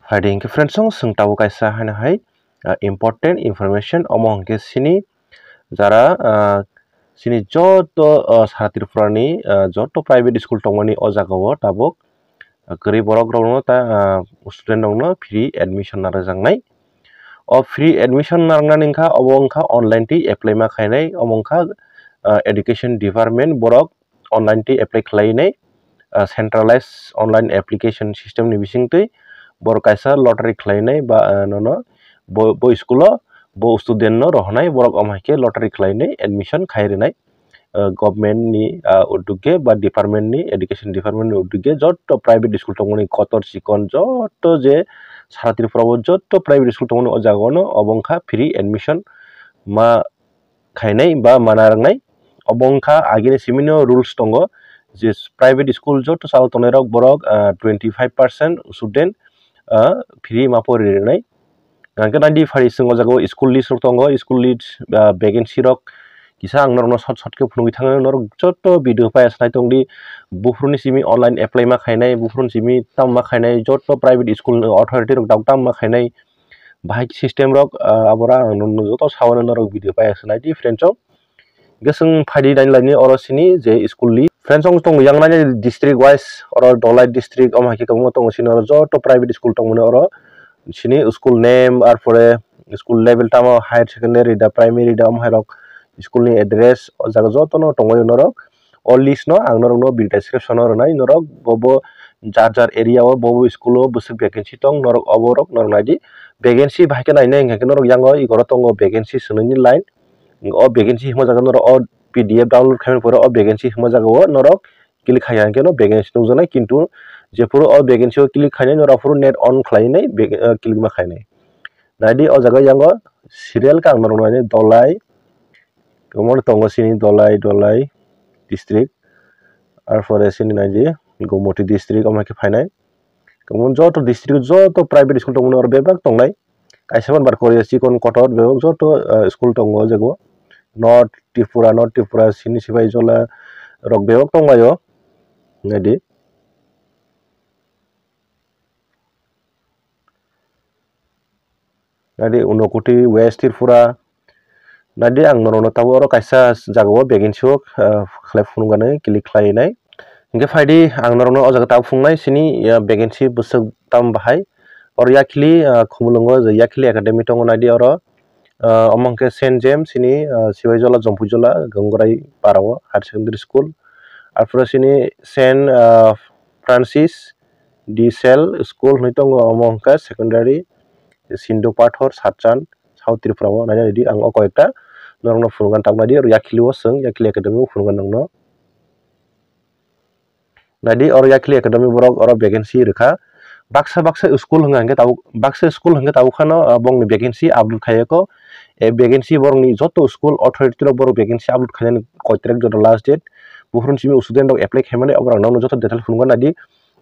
Hiding friends song sung tahu kaisa hana hai important information omong ke sini jara sini joto saratir purani joto private school tongmani o jagao tabuk gori borok rokno ta student rokno free admission narajang o free admission narangna ningkha obongkha online ti apply ma khainai omongkha education department borok online ti apply khlainai centralized online application system ni bisingtui bor kaisa lottery khlainai ba nono bo school bo student no rohnai borok amhaike lottery khlainai admission khairinai government ni uduge ba department ni education department ni uduge jotto private school tongmani kotor sikon jotto je saratir probo jotto private school tongmani o jagono obongkha free admission ma khainai ba manarnai obongkha agini simino rules tongo je private school jotto sao tonerok borok 25% student free ma porinai ngangke nandi phari singo jago school list rok tongo school list vacancy rok kisa ang norno shot shot ke phunui thang norok jotto video pa asnai tongdi bufruni simi online apply ma khainai bufrun simi tam ma khainai jotto private school authority rok dawtam ma khainai bahai system rok abora ang jotto sawana norok video pa asnai di friends rok gesung phadi dain laini oro sini je school list friends rok tong yang nani district wise oro dolai district om haki tong tong sini oro jotto private school tong oro sini school name আর পরে school level tamo higher secondary da primary da amhairok school ni address o jaga jotono tongoy norok all list no ang norok no bil description or nai norok bobo jar area o bobo school o busuk vacancy tong norok oborok norok nadi vacancy bhaike nai nai ngake norok yango igoro tongo vacancy sunani line o vacancy himo jaga norok o pdf download khamen pore o vacancy himo jaga o norok click khaya ke no vacancy tongjanai kintu je puro o vacancy o click khainai norok puro net on khlainai click ma khainai nadi o jaga yango serial ka norok nai dolai komor tongo sini dolai district ar pore sini nai gomoti district omake phainai komon joto district joto private school tongo nor bebak tongnai kaisaban bar korea sikon kotor bebak joto school tongo jago north tripura sini sibai jola rok bebak tongmayo nadi nadi unokoti west tripura nadi ang norono tabo oro kaisa jagao vacancy o khlai phungane click khlainai inge faidi ang norono o jaga tab fungnai sini vacancy busuk tam bahai or yakli khumulungo yakli academy tongo nadi oro amongke Saint James sini sibajola jompujola ganggorai parao higher secondary school ar pore sini Saint Francis de Sales school nitongo amongka secondary Sindo Pathor Satchan South Tripura nadi di ang koekta norno phungan tamna di yakli o sung yakli academy phungan nangno nadi or yakli academy borok or vacancy rekha baksa school hangke tabu baksa school hangke tabu khano bong ni vacancy upload khayeko e vacancy borong ni joto school authority ro borok vacancy upload khayan koitrek joto last date bufrun simi student rok apply khaimane obrang nangno joto detail phungan nadi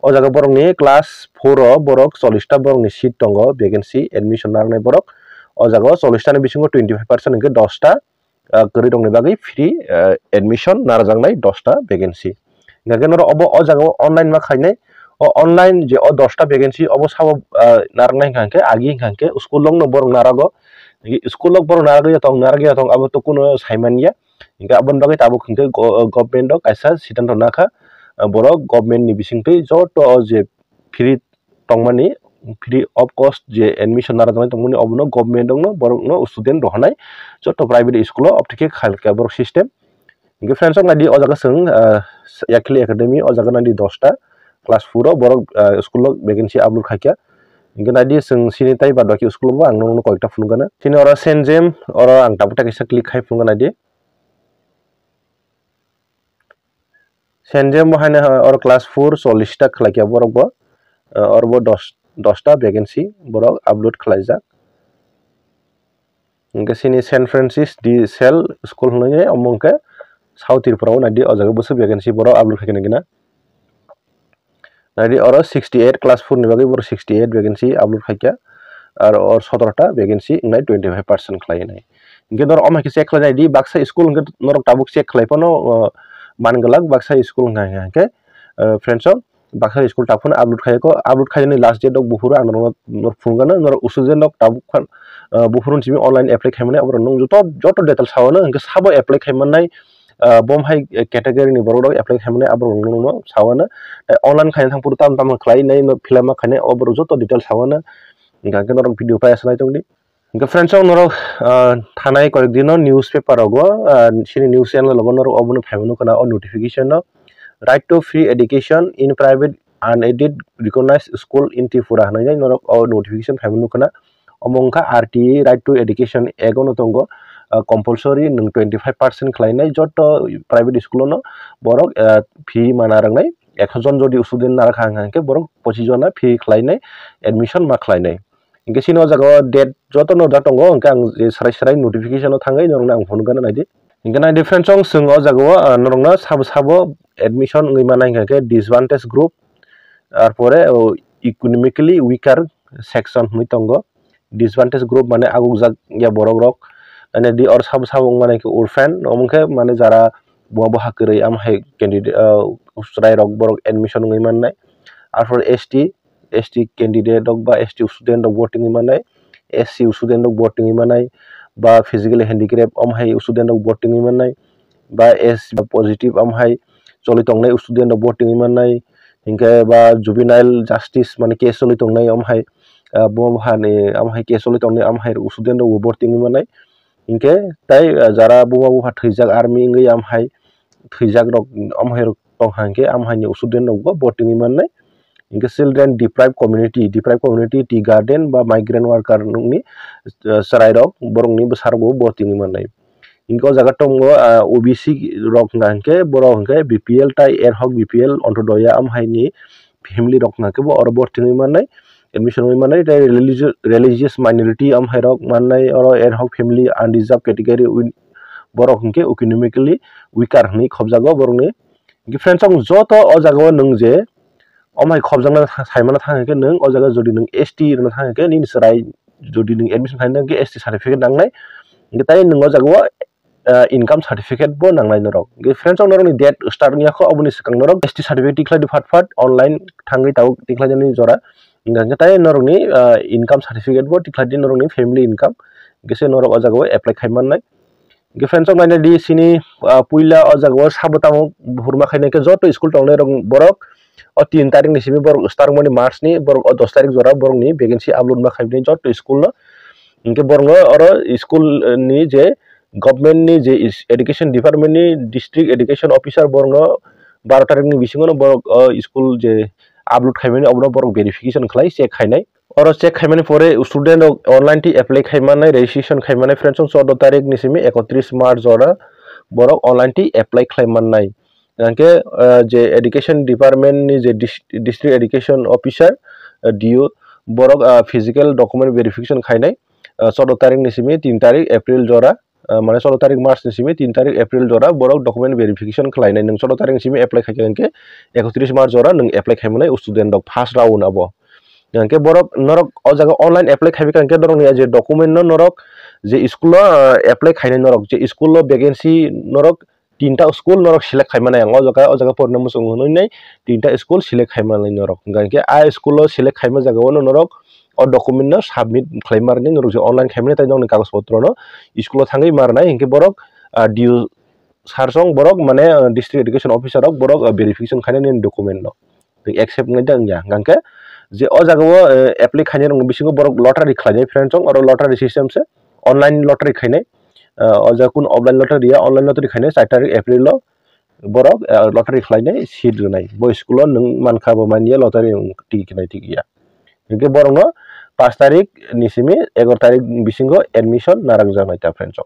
o jaga borok ni class 4 ro borok 40 ta borok ni seat tongo vacancy admission narnai borok o jaga 40 ta ni bisingo 25% hangke 10 ta gori dong ni bagi free admission narajangnai 10 ta vacancy ngagenoro obo o jaga online ma khainai o online je o 10 ta vacancy obo sabo narnai hangke agi hangke school long no borok narago school lok borok narago tong abo to kuno saimania inga abon bagi tabu khangke government do kaisa siddhanto nakha borok government ni bisingtui joto je free tongmani free of cost je admission narajanai tongmani obono government dong no borok no student rohanai joto private school o optike khalka borok system inge friends ok nadi o jaga sung yakli academy o jaga nadi 10 ta class 4 o borok school lok vacancy upload khakya inge nadi sung sini tai badwaki school bo ang no koekta phungana sini ora Saint James ora ang tabuta kaisa click khai phungana nadi Saint James bahane or class 4 40 ta khlakya borok bo or bo 10 ta vacancy borok upload khlaijak inge sini Saint Francis de Sales school ngai amongke South Tripura nadi o jaga busuk vacancy borok upload khaikena gina nadi oro 68 class 4 ni bagi bor 68 vacancy upload khaikya ar or 17 ta vacancy ngai 25% khlai nai inge nor omai check khlai di baksa school ngai norok tabuk check khlai pano mangalak baksa school ngai ke friends baksa school tapun upload khayko upload khayni last date dok bufuru anor fungana nor usujen dok tabukhan bufurun simi online apply khaymane abro nung joto detail sawana hingke sabo apply khaymanai bom hai category ni borok apply khaymane abro nung sawana online khayna thang puru tam khlai nai no filama khane abro joto detail sawana hingke norok video pa asnai tongni hingke friends norok thanai koik dino newspaper rogo sini news channel logo norok obono phaimano kana o notification no right to free education in private unaided recognized school in Tripura hanai norok o notification phaimano kana omongka RTE right to education egono tongo compulsory nung 25% khlainai joto private school no borok fee manarang nai 100 jon jodi student nar khangke borok 25 jona fee khlainai admission ma khlainai inke sino jago date joto no datongo inke ang sarai notification no thangai norong ang phone gana naidi inke na different song singo jago norong na sabo admission ngai manai ke disadvantage group arpore economically weaker section hui tongo disadvantage group mane agujak ya borok rok ane di or sabo mane ke orphan omongke mane jara buabo hakrei am hai candidate usrai rok borok admission ngai manai arpore ST candidate dok ba ST student dok voting manai SC student dok voting manai ba physically handicap am hai student dok voting manai ba S positive am hai choli tongnai student dok voting manai hingke ba juvenile justice mane case choli tongnai am hai bom hani am hai case choli tongnai am hai student dok voting manai hingke tai jara buma thijak army ngai am hai thijak rok am hai tong hangke am hai ni student dok voting manai inke children deprived community tea garden ba migrant worker ni sarai rok borong ni besar bo voting manai inko jaga tongo OBC rok ngangke borok hingke BPL tai erhok BPL ontodoya am hai ni family rok ngake bo or voting manai admission manai tai religious minority am hai rok manai or erhok family undeserved category borok hingke economically weaker ni khobjago borok ni different song joto o jaga nung je omai khobjangna saimana thangke nung o jaga jodi nung ST rona thangke ni sarai jodi nung admission khaina ke ST certificate nangnai nge tai nung o jaga income certificate bo nangnai norok nge friends norok ni date start ni kho oboni sikang norok ST certificate tikhlai di phat online thangai tau tikhlai jani jora nge tai norok ni income certificate bo tikhlai di norok ni family income gese norok o jaga apply khaimanai nge friends naina di sini puila o jaga sabotamo burma khaina ke joto school tongnai rok borok o 3 तारिख नि Simi borok start mani march ni borok o 10 तारिख jora borok ni vacancy upload ma khaibni joto school no inke borok oro school ni je government ni je education department ni district education officer borok 12 तारिख ni bisingo no borok school je upload khaibani obno borok verification khlai check khainai oro check khaimani pore student online ti apply khaimanai registration khaimanai friends 14 तारिख ni simi 31 march jora borok online ti apply khaimanai angke je education department ni je district education officer DO borok physical document verification khainai 14 तारिख ni simi 3 तारिख April jora mane 16 तारिख March ni simi 3 तारिख April jora borok document verification khlainai nung 16 तारिख ni simi apply khaikengke 31 March jora nung apply khaimanai student dok first round abo angke borok norok o jaga online apply khaibekangke dorok ni je document no norok je school apply khainai norok je school lo vacancy norok 3টা school norok select khaimana o jaga porna musung hunoi 3টা school select khaimana norok gangke a school lo select khaima jaga no norok o document no submit khlaimarni norok je online khaimani tai nong kagos potro no school lo thangai marnai hinke borok DU sarsong borok mane district education officer rok borok verification khainani document no accept ngai dang ya gangke je o jaga apply khainai rong bisingo borok lottery khlainai friends ong oro lottery system se online lottery khainai oja kun offline lottery ya online lottery khainai 4 तारिख April lo borok lottery khlainai seat gunai bo school nung manka bo mania lottery tikinai tikia hingke borok no 5 तारिख ni simi 11 तारिख bisingo admission narang jangai ta friends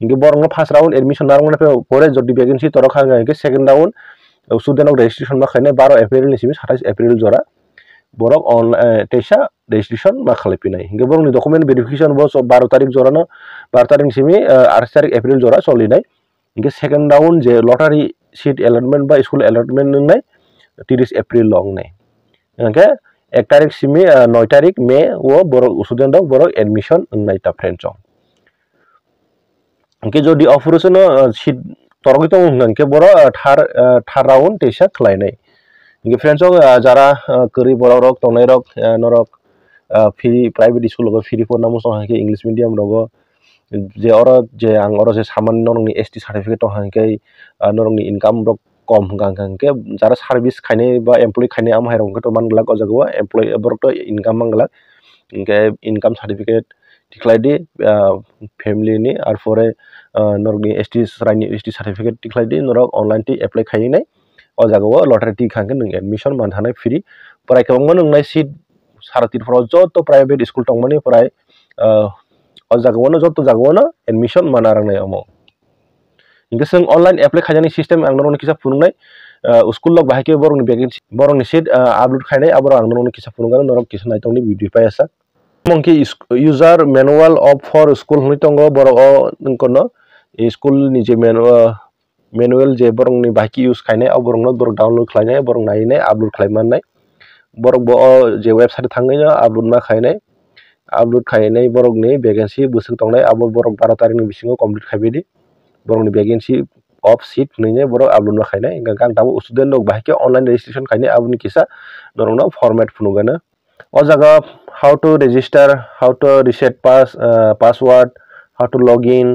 hingke borok no first round admission narang na pore jodi vacancy torok hanga hingke second round student ok registration ma khainai 12 April ni simi 27 April jora borok on teisa registration ma khalipinai hingke borok ni document verification bo 12 तारिख jora no 12 तारिख simi 8 तारिख April jora solinai hingke second round je lottery seat allotment ba school allotment nungnai 30 April long nai hingke 1 तारिख simi 9 तारिख May o borok student dok borok admission nai ta friends hingke jodi operation seat torogito hingke borok thar round teisa khlainai इंगे friends जरा करी बड़ा रक तंगनाय रक नरक फ्री प्राइवेट स्कूल रक फ्री फर नामो संगे इंग्लिश मीडियम रक जे और जे आं और जे सामान नरंनि एसटी सर्टिफिकेट तो हांके नरंनि इनकाम रक कम गांके जरा सर्विस खाने बा एम्प्लॉय खाने आम हायरंग तो मानगला को जगवा एम्प्लॉय बरक तो इनकाम मांगला इंगे इनकाम सर्टिफिकेट टिक्लाइदि फैमिली नि आर फरे नरंनि एसटी सराइनि एसटी सर्टिफिकेट टिक्लाइदि नरक ऑनलाइन टी अप्लाई खायिनाय ओ जगवा लॉटरी टी खांके नों एडमिशन मानहानाय फ्री फरायखांबा नोंनाय सीट सारातिरफोराव जत प्राइवेट स्कूल तंगमानि फराय ओ जगवानो जत जगवानो एडमिशन मानारंनाय अमो इंगे जों ऑनलाइन अप्लाई खायनायनि सिस्टेम आं नरंनि किसा फुनुंनाय स्कूल लग बाहायके बरंनि वैकेंसी बरंनि सीट अपलोड खायनाय आबर आं नरंनि किसा फुनुंगानो नरक किसा नायतंनि वीडियो पायासा मंकी user manual of for school हनि तंगो बरक नोंकोनो स्कूल नि जे मैनुअल जे बरंनि बाहायके यूज खायनाय आबरंनो बरक डाउनलोड खायनाय बरक नायनाय अपलोड खायमाननाय बरक बो जे वेबसाइट थांगैनो अपलोड मा खायनाय अपलोड खायनाय बरकनि वैकेंसी बोसोर तंगनाय आबर बरक 12 तारिखनि बिसिङाव complete खायबायदि बरकनि vacancy of seat नैने Barak upload मा खायनाय गां दाबो स्टूडेंट लोग बाहायके ऑनलाइन रजिस्ट्रेशन खायनाय आबुनि किसा नरंनो फॉर्मेट फुनुगानो ओ जगह how to register, how to reset password, how to log in,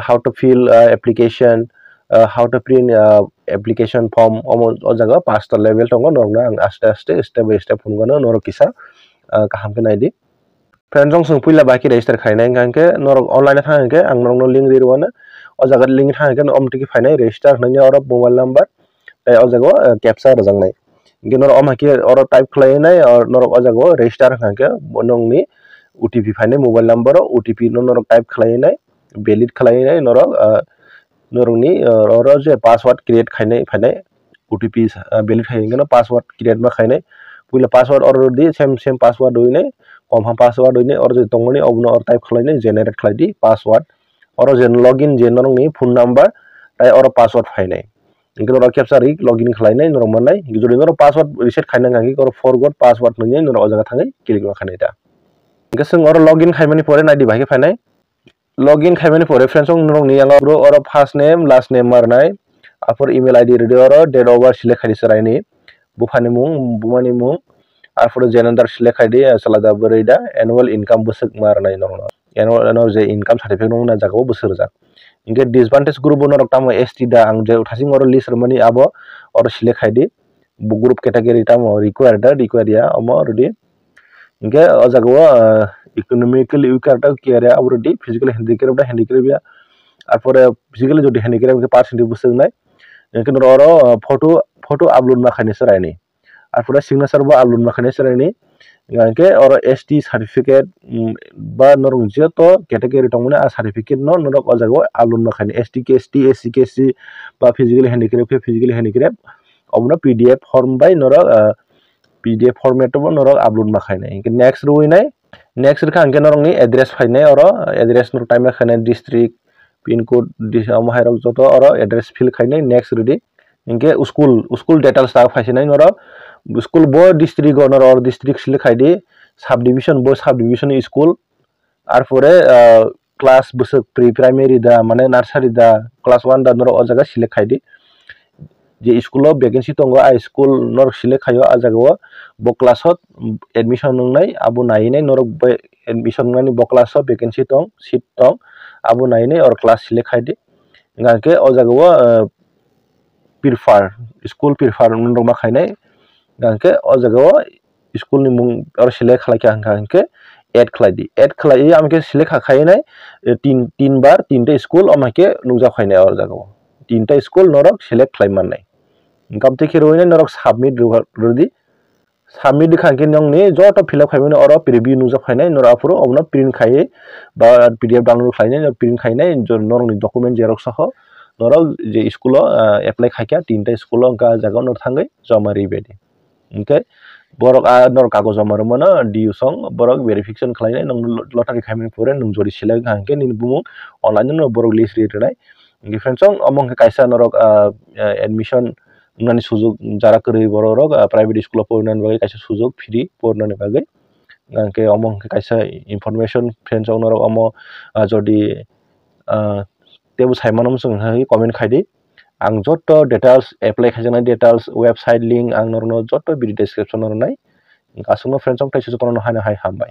how to fill application, how to print application form. O jaga 5 level tongo norna ang aste step by step fungano noro kisa kaham ke naidi. Friends jong sung puila baki register khainai ngangke norok online thangke ang norno link dirwana o jaga link thangke no omtiki phainai register nanya oro mobile number tai o jaga captcha rajangnai. Genor omaki or type khlainai or norok o jaga register khangke bonongni OTP phainai mobile number OTP no norok type khlainai valid khlainai norok norongni or je password create khainai phainai OTP valid khainai password create ma khainai puila password or di same password doinai confirm password doinai or je tongoni obno or type khlainai generate khlaidi password or je login je norongni phone number tai or password phainai इंके नोरा captcha रि login खालायनाय नोरा मोननाय जुदि नोरा password reset खायना गांगि और फॉरगॉट पासवर्ड नोंनि नोरा अजागा थाङै क्लिक खानाय दा इंके जों और लॉगिन खायमानि परे नायदि बाहाय फायनाय लॉगिन खायमानि परे फ्रेंड्स नोंनि आंगा ब्रो और फर्स्ट नेम लास्ट नेम मारनाय आफोर ईमेल आईडी रेडी और डेट ऑफ बर्थ सिलेक्ट खायदि सरायनि बुफानि मुं बुमानि मुं आफोर जेनेंडर सिलेक्ट खायदि सलादा बरैदा एनुअल इनकाम बोसोक मारनाय नोंना एनुअल जे इनकाम सर्टिफिकेट नोंना जागाव बोसोर जा इंके डिसएडवांटेज ग्रुप नरक तामो एसटी दा आं जे थासिं और लिस्ट रमनि आबो और सिलेक्ट खायदि ग्रुप कैटेगरी तामो रिक्वायर्ड या अमो रेडी इंके अजागो इकोनॉमिकली वीकर केरिया आवरदि फिजिकल हैंडिकैप या आफोर फिजिकल जदि हैंडिकैप के परसेंटेज बोसोनाय इंके नरो फोटो अपलोड मा खायनि सरायनि आफोर सिग्नेचर बो अपलोड मा खायनि सरायनि इंके और एसटी सर्टिफिकेट बा नरं जे तो कैटेगरी तंगने आ सर्टिफिकेट नो नरक अजागो अपलोड मा खायनि एसटी केएससी बा फिजिकल हैंडिकैप अबनो पीडीएफ फॉर्म बाय नरक पीडीएफ फॉर्मेट बो नरक अपलोड मा खायनि इंके नेक्स्ट रुइनाय नेक्स्ट रखा अंके नरंनि एड्रेस फायनाय और एड्रेस नर टाइम खायनाय डिस्ट्रिक्ट पिन कोड दिसाम हायरक जतो और एड्रेस फिल खायनाय नेक्स्ट रेडी इंके स्कूल डिटेल्स ता फायसिनाय नर स्कूल बो डिस्ट्रिक्ट नर और डिस्ट्रिक्ट सिलेक्ट खायदि सब डिविजन स्कूल आर फरे क्लास बोसोक प्री प्राइमरी दा माने नर्सरी दा क्लास 1 दा नर अजागा सिलेक्ट खायदि जे स्कूल वैकेंसी तंगो आ स्कूल नर सिलेक्ट खायो आ जागो बो क्लासत एडमिशन नंनाय आबो नायनाय नर एडमिशन नंनाय बो क्लासत वैकेंसी तंग सीट तंग आबो नायनाय और क्लास सिलेक्ट खायदि गाके अ जागो स्कूल प्रिफार नंग मा खायनाय गाके अ जागो स्कूल नि मुं और सिलेक्ट खालायके हांके ऐड खालाय आमके सिलेक्ट खाखायनाय तीन बार तीनटा स्कूल अमाके नुजा खायनाय और जागो तीनटा स्कूल नरक सिलेक्ट खालायमाननाय गामते खेरोयनाय नरक सबमिट रेडी सबमिट खांके नंगनि जत फिलअप खायमाने और प्रिव्यू नुजा खायनाय नर आफरो अबनो प्रिंट खायै बा पीडीएफ डाउनलोड खायनाय प्रिंट खायनाय नरनि डॉक्यूमेंट जेरक्स सह नरक जे स्कूल अप्लाई खायका तीनटा स्कूल अंका जागा नर थांगै जमा रिबेदि ओके बरक नर कागज जमा रमना डीयू सं बरक वेरिफिकेशन खायनाय नंग लटारि खायमाने परे नंग जरि सिलेक्ट खांके नि बुमु ऑनलाइन न बरक लिस्ट रेनाय डिफरेंस अमंग कायसा नरक एडमिशन नानि सुजुग जारा करै बरक प्राइवेट स्कूल पढनानै बागै कायसा सुजुग फ्री पढनानै बागै गांके अमंग कायसा इनफरमेशन फ्रेंड्स नरक अमो जदि तेबु सायमानम जों comment खायदि ang joto details apply khajaknai details website link ang norno joto video description no nai asungno friends ong taisi jotono haino hai hambai.